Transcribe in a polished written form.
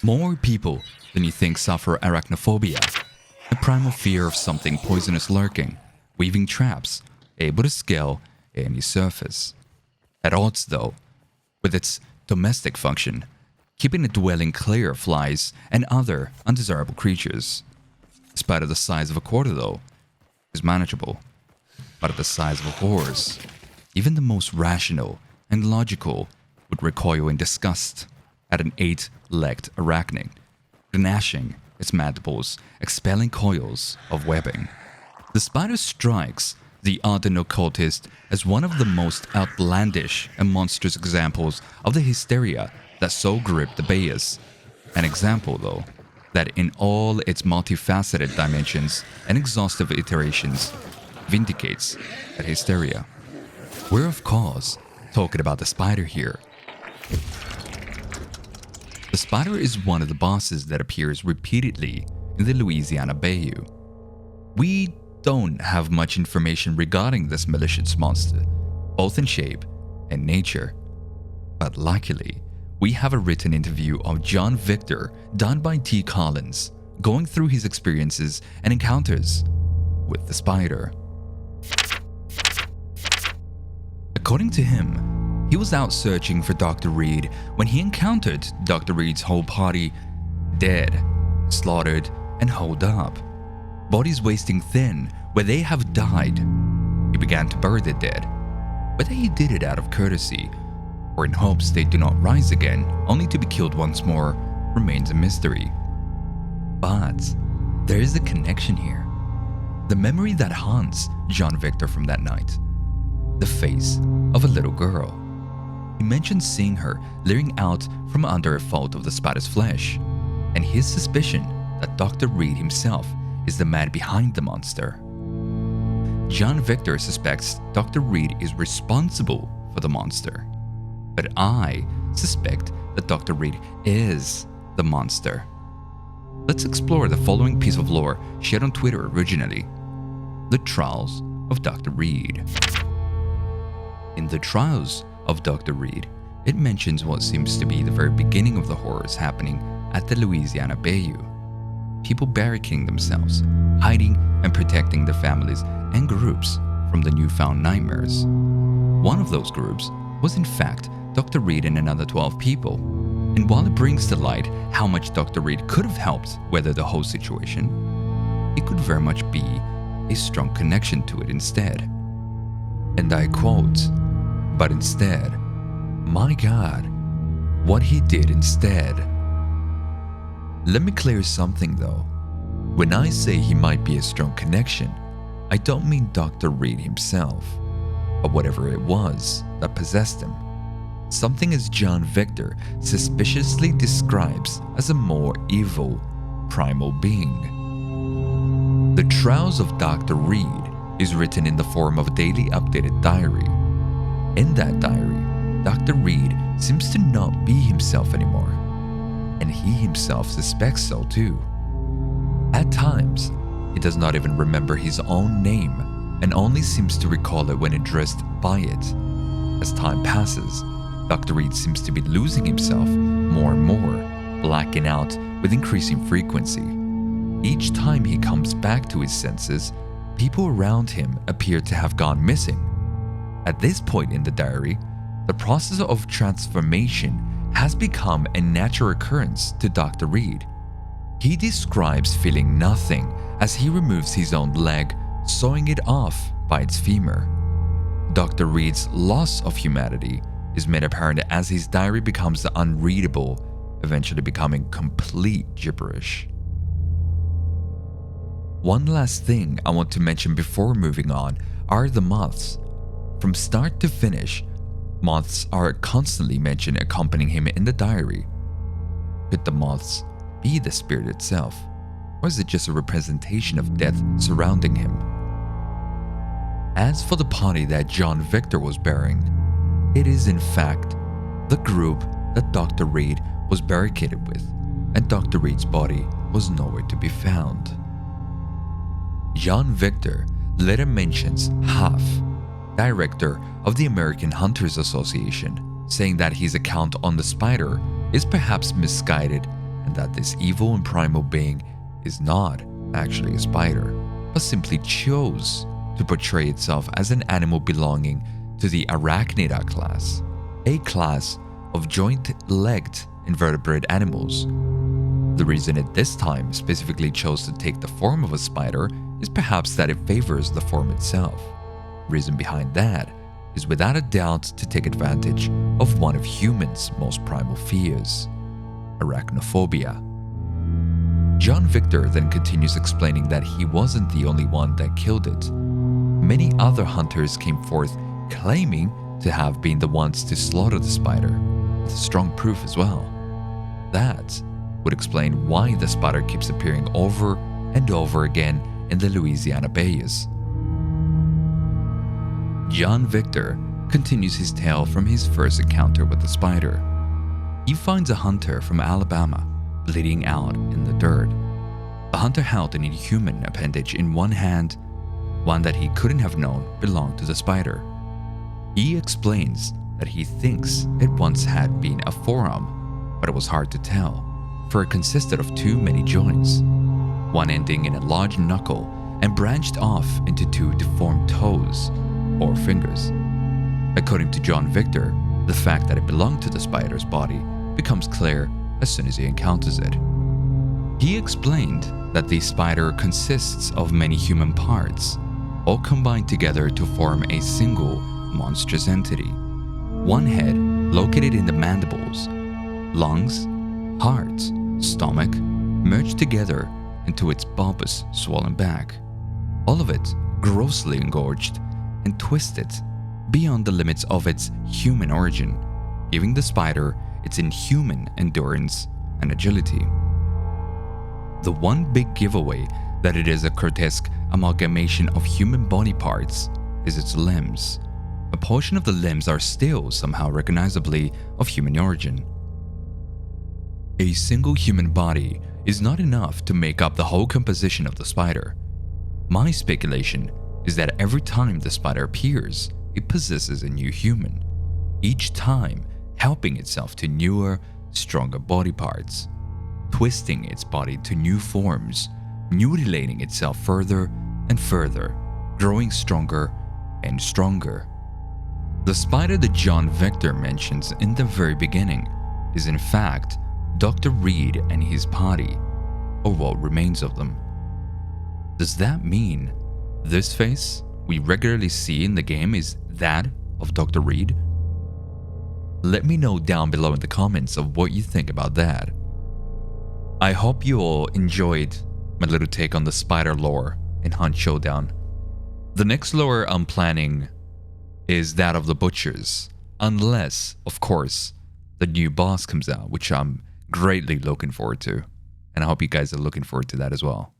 More people than you think suffer arachnophobia, a primal fear of something poisonous lurking, weaving traps, able to scale any surface. At odds, though, with its domestic function, keeping the dwelling clear of flies and other undesirable creatures. A spider the size of a quarter, though, is manageable, but at the size of a horse, even the most rational and logical would recoil in disgust at an 8-legged arachnid, gnashing its mandibles, expelling coils of webbing. The spider strikes the ardent occultist as one of the most outlandish and monstrous examples of the hysteria that so gripped the bayous. An example, though, that in all its multifaceted dimensions and exhaustive iterations vindicates that hysteria. We're, of course, talking about the spider here. The spider is one of the bosses that appears repeatedly in the Louisiana bayou. We don't have much information regarding this malicious monster, both in shape and nature. But luckily, we have a written interview of John Victor done by T. Collins, going through his experiences and encounters with the spider. According to him, he was out searching for Dr. Reed when he encountered Dr. Reed's whole party dead, slaughtered, and holed up. Bodies wasting thin where they have died. He began to bury the dead. Whether he did it out of courtesy or in hopes they do not rise again, only to be killed once more, remains a mystery. But there is a connection here. The memory that haunts John Victor from that night. The face of a little girl. He mentioned seeing her leering out from under a fold of the spider's flesh, and his suspicion that Dr. Reed himself is the man behind the monster. John Victor suspects Dr. Reed is responsible for the monster, but I suspect that Dr. Reed is the monster. Let's explore the following piece of lore shared on Twitter originally: The Trials of Dr. Reed. In The Trials of Dr. Reed, it mentions what seems to be the very beginning of the horrors happening at the Louisiana bayou. People barricading themselves, hiding and protecting their families and groups from the newfound nightmares. One of those groups was in fact Dr. Reed and another 12 people. And while it brings to light how much Dr. Reed could have helped weather the whole situation, it could very much be a strong connection to it instead. And I quote, "But instead, my God, what he did instead." Let me clear something though. When I say he might be a strong connection, I don't mean Dr. Reed himself, but whatever it was that possessed him. Something as John Victor suspiciously describes as a more evil, primal being. The Trials of Dr. Reed is written in the form of a daily updated diary. In that diary, Dr. Reed seems to not be himself anymore, and he himself suspects so too. At times, he does not even remember his own name and only seems to recall it when addressed by it. As time passes, Dr. Reed seems to be losing himself more and more, blacking out with increasing frequency. Each time he comes back to his senses, people around him appear to have gone missing. At this point in the diary, the process of transformation has become a natural occurrence to Dr. Reed. He describes feeling nothing as he removes his own leg, sawing it off by its femur. Dr. Reed's loss of humanity is made apparent as his diary becomes unreadable, eventually becoming complete gibberish. One last thing I want to mention before moving on are the moths. From start to finish, moths are constantly mentioned accompanying him in the diary. Could the moths be the spirit itself, or is it just a representation of death surrounding him? As for the party that John Victor was burying, it is in fact the group that Dr. Reed was barricaded with, and Dr. Reed's body was nowhere to be found. John Victor later mentions Huff, director of the American Hunters Association, saying that his account on the spider is perhaps misguided and that this evil and primal being is not actually a spider, but simply chose to portray itself as an animal belonging to the Arachnida class, a class of joint-legged invertebrate animals. The reason it this time specifically chose to take the form of a spider is perhaps that it favors the form itself. The reason behind that is without a doubt to take advantage of one of humans' most primal fears, arachnophobia. John Victor then continues explaining that he wasn't the only one that killed it. Many other hunters came forth claiming to have been the ones to slaughter the spider, with strong proof as well. That would explain why the spider keeps appearing over and over again in the Louisiana bayous. John Victor continues his tale from his first encounter with the spider. He finds a hunter from Alabama bleeding out in the dirt. The hunter held an inhuman appendage in one hand, one that he couldn't have known belonged to the spider. He explains that he thinks it once had been a forearm, but it was hard to tell, for it consisted of two many joints, one ending in a large knuckle and branched off into two deformed toes, or fingers. According to John Victor, the fact that it belonged to the spider's body becomes clear as soon as he encounters it. He explained that the spider consists of many human parts, all combined together to form a single monstrous entity. One head located in the mandibles, lungs, heart, stomach, merged together into its bulbous, swollen back. All of it grossly engorged and twisted beyond the limits of its human origin, giving the spider its inhuman endurance and agility. The one big giveaway that it is a grotesque amalgamation of human body parts is its limbs. A portion of the limbs are still somehow recognizably of human origin. A single human body is not enough to make up the whole composition of the spider. My speculation is that every time the spider appears, it possesses a new human, each time helping itself to newer, stronger body parts, twisting its body to new forms, mutilating itself further and further, growing stronger and stronger. The spider that John Victor mentions in the very beginning is in fact Dr. Reed and his party, or what remains of them. Does that mean this face we regularly see in the game is that of Dr. Reed? Let me know down below in the comments of what you think about that. I hope you all enjoyed my little take on the spider lore in Hunt Showdown. The next lore I'm planning is that of the butchers, unless, of course, the new boss comes out, which I'm greatly looking forward to. And I hope you guys are looking forward to that as well.